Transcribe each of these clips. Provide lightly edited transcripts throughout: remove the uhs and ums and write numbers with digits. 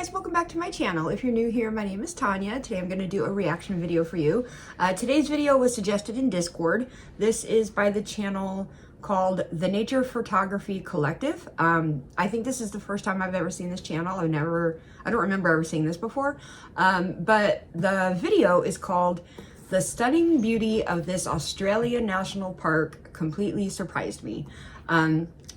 guys, welcome back to my channel. If you're new here, my name is Tanya. Today I'm going to do a reaction video for you. Today's video was suggested in Discord. This is by the channel called The Nature Photography Collective. I think this is the first time I've ever seen this channel. I don't remember ever seeing this before. But the video is called The Stunning Beauty of This Australian National Park Completely Surprised Me.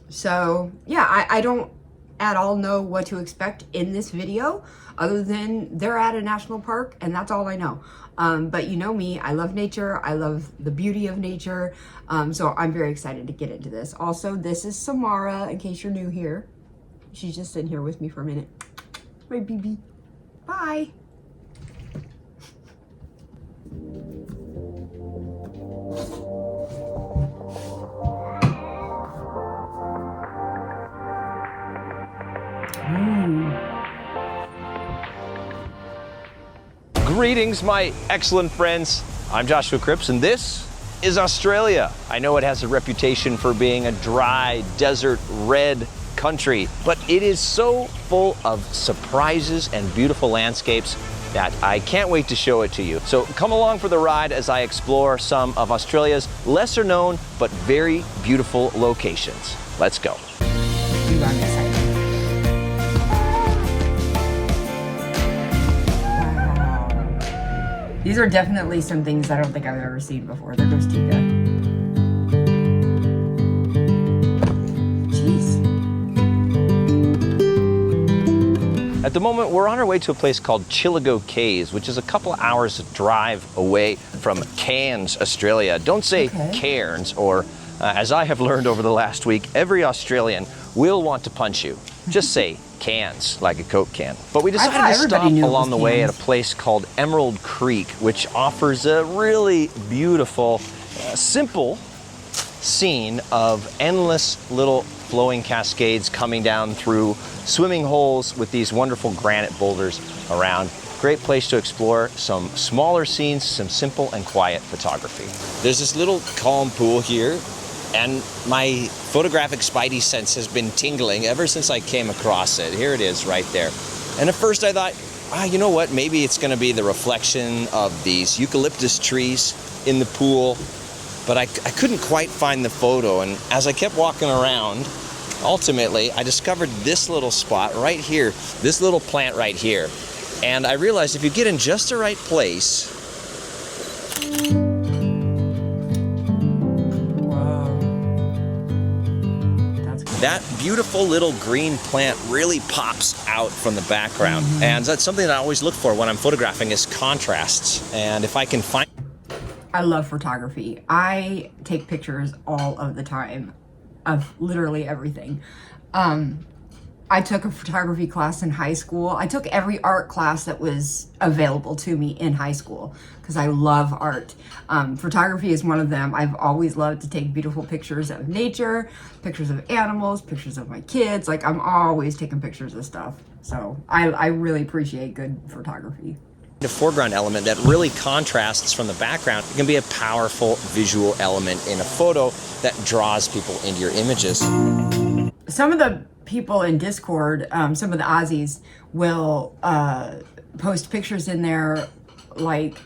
So yeah, I don't at all know what to expect in this video other than they're at a national park and that's all I know. But you know me, I love nature, I love the beauty of nature, so I'm very excited to get into this. Also, this is Samara, in case you're new here. She's just sitting here with me for a minute. My baby. Bye. Greetings, my excellent friends. I'm Joshua Cripps, and this is Australia. I know it has a reputation for being a dry, desert, red country, but it is so full of surprises and beautiful landscapes that I can't wait to show it to you. So come along for the ride as I explore some of Australia's lesser known but very beautiful locations. Let's go. I'm excited. These are definitely some things I don't think I've ever seen before. They're just too good. Jeez. At the moment, we're on our way to a place called Chillago Caves, which is a couple hours drive away from Cairns, Australia. Don't say cairns, or as I have learned over the last week, every Australian will want to punch you. Just say cans, like a Coke can. But we decided to stop along the way at a place called Emerald Creek, which offers a really beautiful, simple scene of endless little flowing cascades coming down through swimming holes with these wonderful granite boulders around. Great place to explore some smaller scenes, some simple and quiet photography. There's this little calm pool here, and my photographic spidey sense has been tingling ever since I came across it. Here it is right there. And at first I thought, you know what, maybe it's gonna be the reflection of these eucalyptus trees in the pool, but I couldn't quite find the photo. And as I kept walking around, ultimately I discovered this little spot right here, this little plant right here. And I realized if you get in just the right place, that beautiful little green plant really pops out from the background. And that's something that I always look for when I'm photographing, is contrasts. And if I can find... I love photography. I take pictures all of the time of literally everything. I took a photography class in high school. I took every art class that was available to me in high school because I love art. Photography is one of them. I've always loved to take beautiful pictures of nature, pictures of animals, pictures of my kids. Like, I'm always taking pictures of stuff. So I really appreciate good photography. The foreground element that really contrasts from the background, it can be a powerful visual element in a photo that draws people into your images. Some of the people in Discord, some of the Aussies will post pictures in there, like,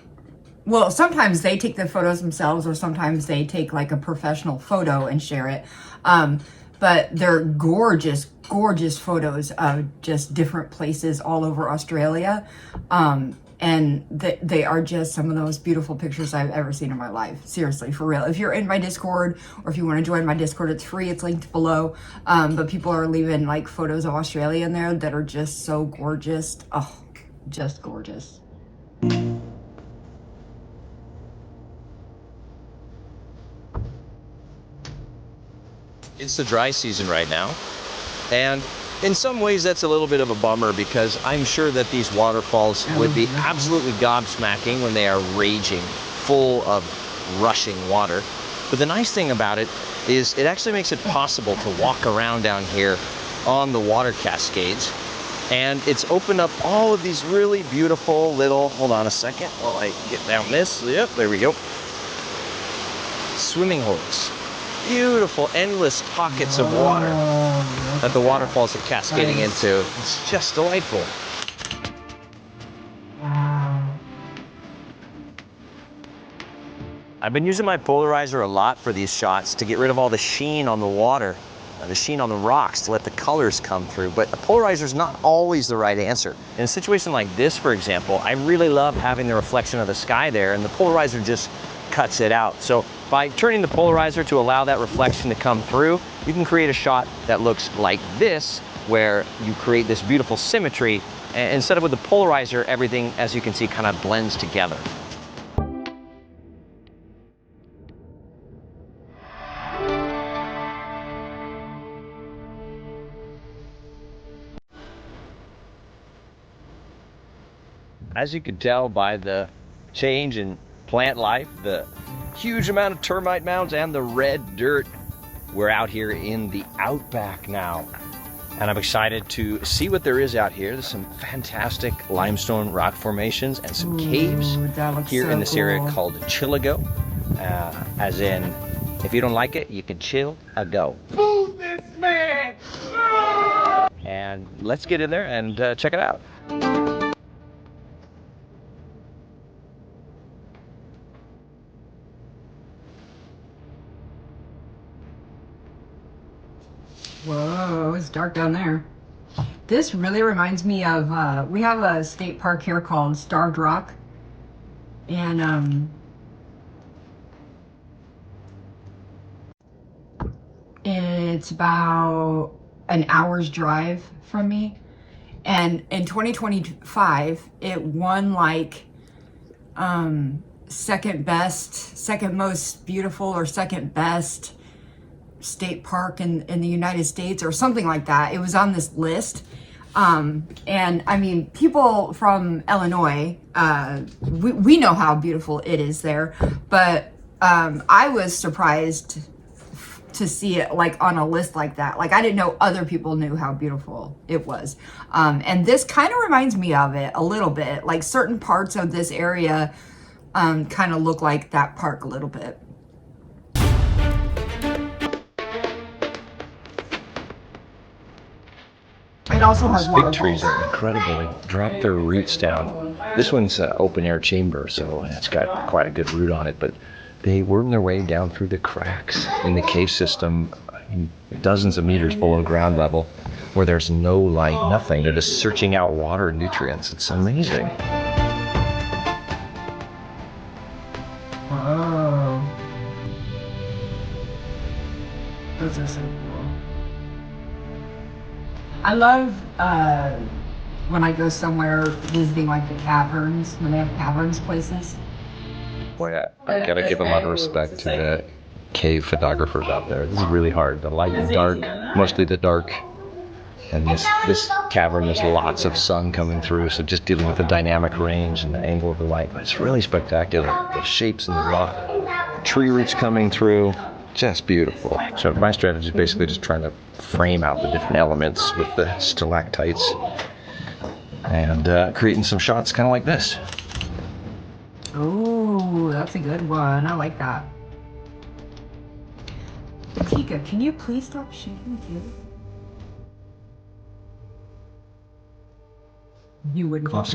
well, sometimes they take the photos themselves, or sometimes they take like a professional photo and share it. But they're gorgeous, gorgeous photos of just different places all over Australia. And they are just some of the most beautiful pictures I've ever seen in my life. Seriously, for real. If you're in my Discord, or if you want to join my Discord, it's free. It's linked below. But people are leaving like photos of Australia in there that are just so gorgeous. Oh, just gorgeous. It's the dry season right now, and in some ways that's a little bit of a bummer, because I'm sure that these waterfalls would be absolutely gobsmacking when they are raging, full of rushing water. But the nice thing about it is it actually makes it possible to walk around down here on the water cascades. And it's opened up all of these really beautiful little, hold on a second while I get down this. Yep, there we go. Swimming holes. Beautiful, endless pockets of water that the waterfalls are cascading into. It's just delightful. Wow. I've been using my polarizer a lot for these shots to get rid of all the sheen on the water, the sheen on the rocks, to let the colors come through. But a polarizer is not always the right answer. In a situation like this, for example, I really love having the reflection of the sky there, and the polarizer just cuts it out. So by turning the polarizer to allow that reflection to come through, you can create a shot that looks like this, where you create this beautiful symmetry. And instead of with the polarizer, everything, as you can see, kind of blends together. As you can tell by the change in plant life, the huge amount of termite mounds and the red dirt, we're out here in the outback now. And I'm excited to see what there is out here. There's some fantastic limestone rock formations and some caves here so in this area called Chillago. As in, if you don't like it, you can chill a go. Move this man! And let's get in there and check it out. Whoa, it's dark down there. This really reminds me of, we have a state park here called Starved Rock. And it's about an hour's drive from me. And in 2025, it won like second most beautiful or second best state park in the United States or something like that. It was on this list. And I mean, people from Illinois, we know how beautiful it is there, but I was surprised to see it like on a list like that. Like I didn't know other people knew how beautiful it was. And this kind of reminds me of it a little bit. Like certain parts of this area kind of look like that park a little bit. It also has Big trees are incredible. They drop their roots down. This one's an open air chamber, so it's got quite a good root on it, but they worm their way down through the cracks in the cave system, dozens of meters below ground level, where there's no light, nothing. They're just searching out water and nutrients. It's amazing. Whoa. Those are so cool. I love when I go somewhere visiting like the caverns, when they have caverns places. Boy, I gotta give a lot of respect to the cave photographers out there. This is really hard. The light and dark, mostly the dark. And this cavern, there's lots of sun coming through, so just dealing with the dynamic range and the angle of the light. But it's really spectacular. The shapes in the rock, tree roots coming through, just beautiful. So my strategy is basically just trying to frame out the different elements with the stalactites and creating some shots kind of like this. Oh, that's a good one. I like that. Tika, can you please stop shaking the table? You wouldn't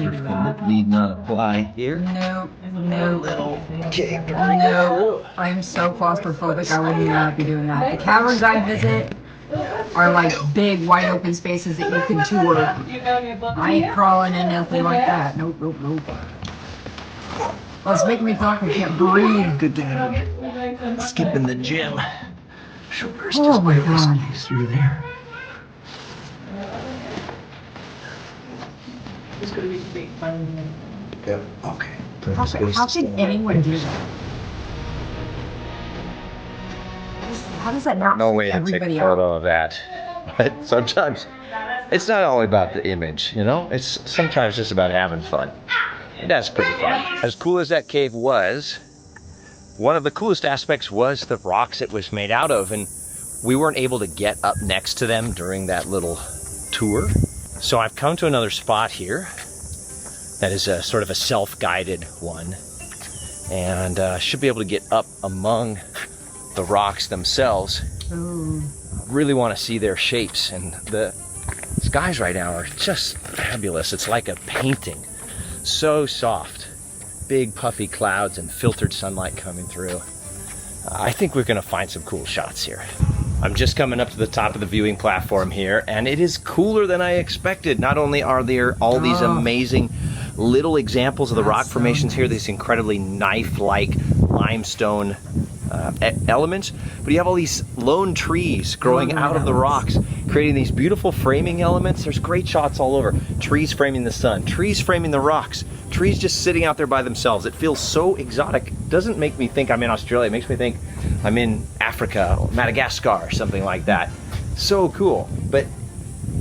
need not apply here. No, no. Little cave. No, I'm so claustrophobic, I would not be doing that. The caverns I visit are like big, wide open spaces that you can tour. I ain't crawling in nothing like that. Nope, nope, nope. Well, it's making me feel like I can't breathe. Good to have you. Skipping the gym. Shoulders Oh just my barely God. squeeze through there. It's going to be big fun. Yep. Okay. How can anyone do that? How does that not No way freak to take a everybody out? photo of that. But sometimes it's not all about the image, you know? It's sometimes just about having fun. And that's pretty fun. As cool as that cave was, one of the coolest aspects was the rocks it was made out of, and we weren't able to get up next to them during that little tour. So I've come to another spot here that is a sort of a self-guided one, and should be able to get up among the rocks themselves. Ooh. Really want to see their shapes, and the skies right now are just fabulous. It's like a painting. So soft. Big puffy clouds and filtered sunlight coming through. I think we're gonna find some cool shots here. I'm just coming up to the top of the viewing platform here, and it is cooler than I expected. Not only are there all these amazing little examples of the rock formations here, these incredibly knife-like limestone elements, but you have all these lone trees growing out of the rocks, creating these beautiful framing elements. There's great shots all over. Trees framing the sun, trees framing the rocks, trees just sitting out there by themselves. It feels so exotic. It doesn't make me think I'm in Australia. It makes me think I'm in Africa or Madagascar or something like that. So cool. But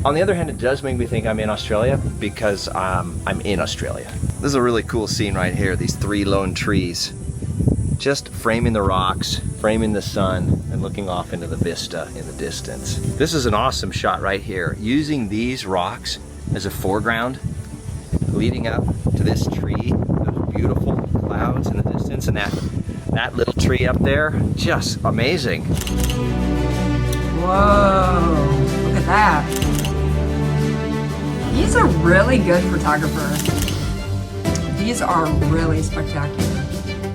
on the other hand, it does make me think I'm in Australia because I'm in Australia. This is a really cool scene right here. These three lone trees just framing the rocks, framing the sun, and looking off into the vista in the distance. This is an awesome shot right here. Using these rocks as a foreground, leading up to this tree, those beautiful clouds in the distance, and that little tree up there, just amazing. Whoa, look at that. He's a really good photographer. These are really spectacular.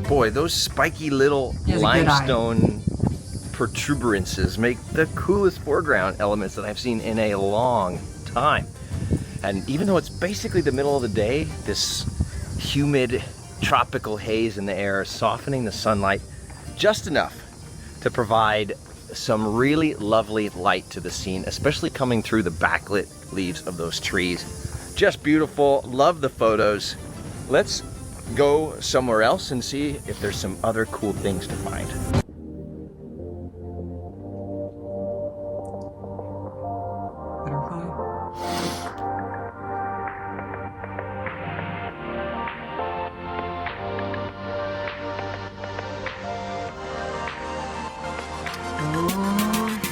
Boy, those spiky little limestone protuberances make the coolest foreground elements that I've seen in a long time. And even though it's basically the middle of the day, this humid tropical haze in the air is softening the sunlight just enough to provide some really lovely light to the scene, especially coming through the backlit leaves of those trees. Just beautiful, love the photos. Let's go somewhere else and see if there's some other cool things to find.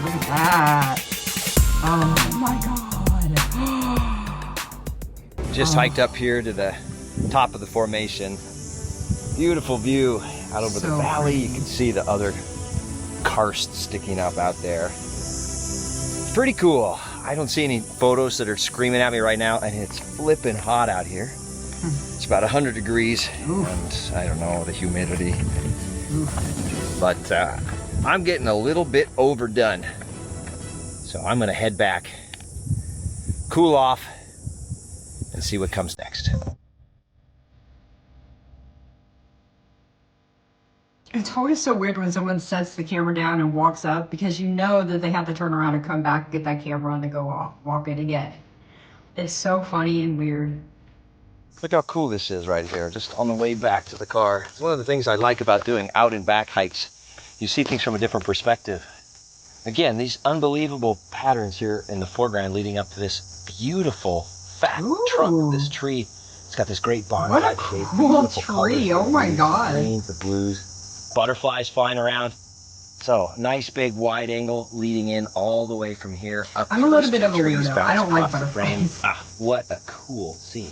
Look at that. Oh my God. Just hiked up here to the top of the formation. Beautiful view out over the valley. You can see the other karst sticking up out there. Pretty cool. I don't see any photos that are screaming at me right now, and it's flipping hot out here. It's about 100 degrees, and I don't know, the humidity. But I'm getting a little bit overdone. So I'm gonna head back, cool off, and see what comes next. It's always so weird when someone sets the camera down and walks up, because you know that they have to turn around and come back, get that camera on, and go off, walk in again. It's so funny and weird. Look how cool this is right here, just on the way back to the car. It's one of the things I like about doing out and back hikes. You see things from a different perspective. Again, these unbelievable patterns here in the foreground leading up to this beautiful fat trunk of this tree. It's got this great bonfire. What a cool tree, oh my God. The greens, the blues, butterflies flying around. So, nice big wide angle leading in all the way from here up. I'm a little bit of a weirdo. I don't like butterflies. What a cool scene.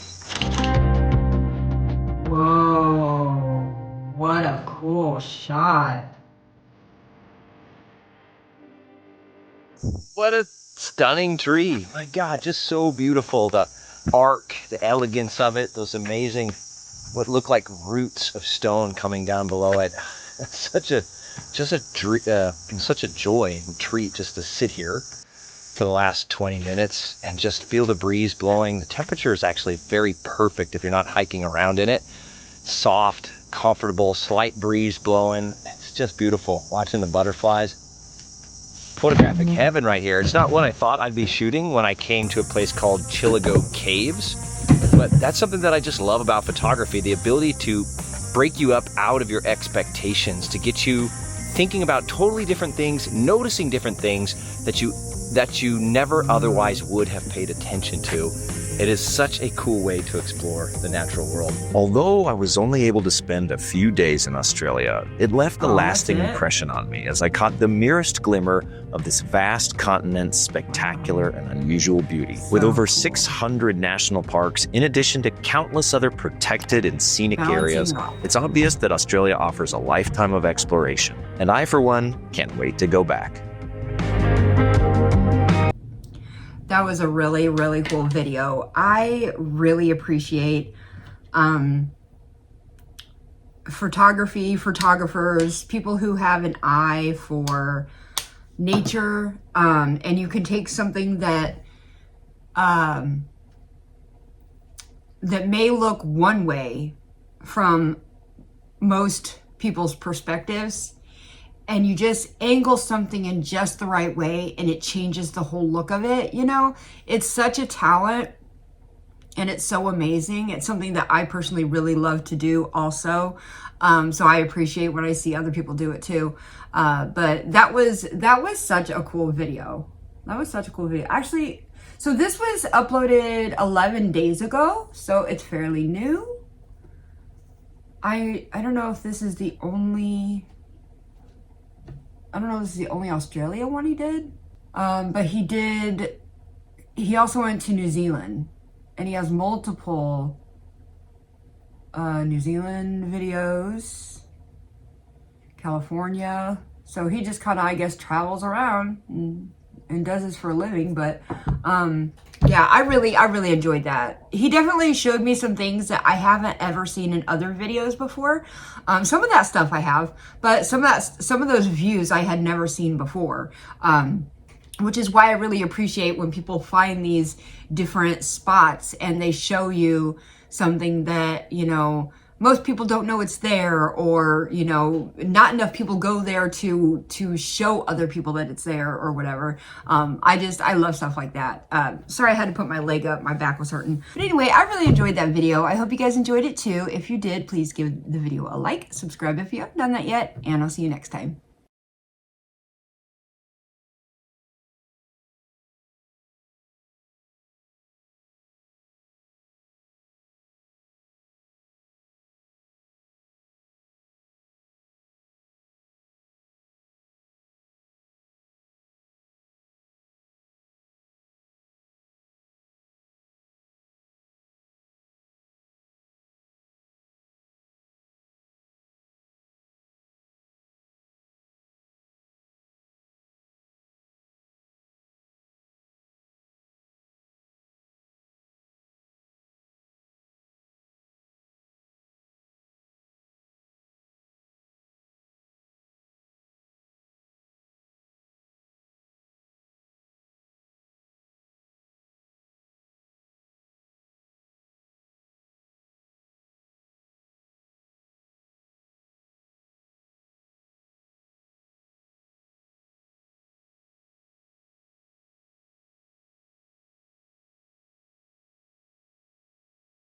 Whoa, what a cool shot. What a stunning tree. My God, just so beautiful. The arc, the elegance of it, those amazing, what look like roots of stone coming down below it. Such a joy and treat just to sit here for the last 20 minutes and just feel the breeze blowing. The temperature is actually very perfect if you're not hiking around in it. Soft, comfortable, slight breeze blowing. It's just beautiful watching the butterflies. Photographic heaven right here. It's not what I thought I'd be shooting when I came to a place called Chillago Caves, but that's something that I just love about photography, the ability to break you up out of your expectations, to get you thinking about totally different things, noticing different things that you never otherwise would have paid attention to. It is such a cool way to explore the natural world. Although I was only able to spend a few days in Australia, it left a lasting impression on me as I caught the merest glimmer of this vast continent's spectacular and unusual beauty. With over 600 national parks, in addition to countless other protected and scenic areas, it's obvious that Australia offers a lifetime of exploration. And I, for one, can't wait to go back. That was a really, really cool video. I really appreciate photographers, people who have an eye for nature, and you can take something that that may look one way from most people's perspectives, and you just angle something in just the right way and it changes the whole look of it. You know, it's such a talent and it's so amazing. It's something that I personally really love to do also. So I appreciate when I see other people do it too. But that was such a cool video. That was such a cool video. Actually, so this was uploaded 11 days ago, so it's fairly new. I don't know if this is the only, Australia one he did. But he also went to New Zealand, and he has multiple New Zealand videos, California. So he just kind of, I guess, travels around and does this for a living. But yeah, I really enjoyed that. He definitely showed me some things that I haven't ever seen in other videos before. Some of that stuff I have, but some of those views I had never seen before. Which is why I really appreciate when people find these different spots and they show you something that, you know, most people don't know it's there, or, you know, not enough people go there to show other people that it's there or whatever. I love stuff like that. Sorry I had to put my leg up, my back was hurting. But anyway, I really enjoyed that video. I hope you guys enjoyed it too. If you did, please give the video a like, subscribe if you haven't done that yet, and I'll see you next time.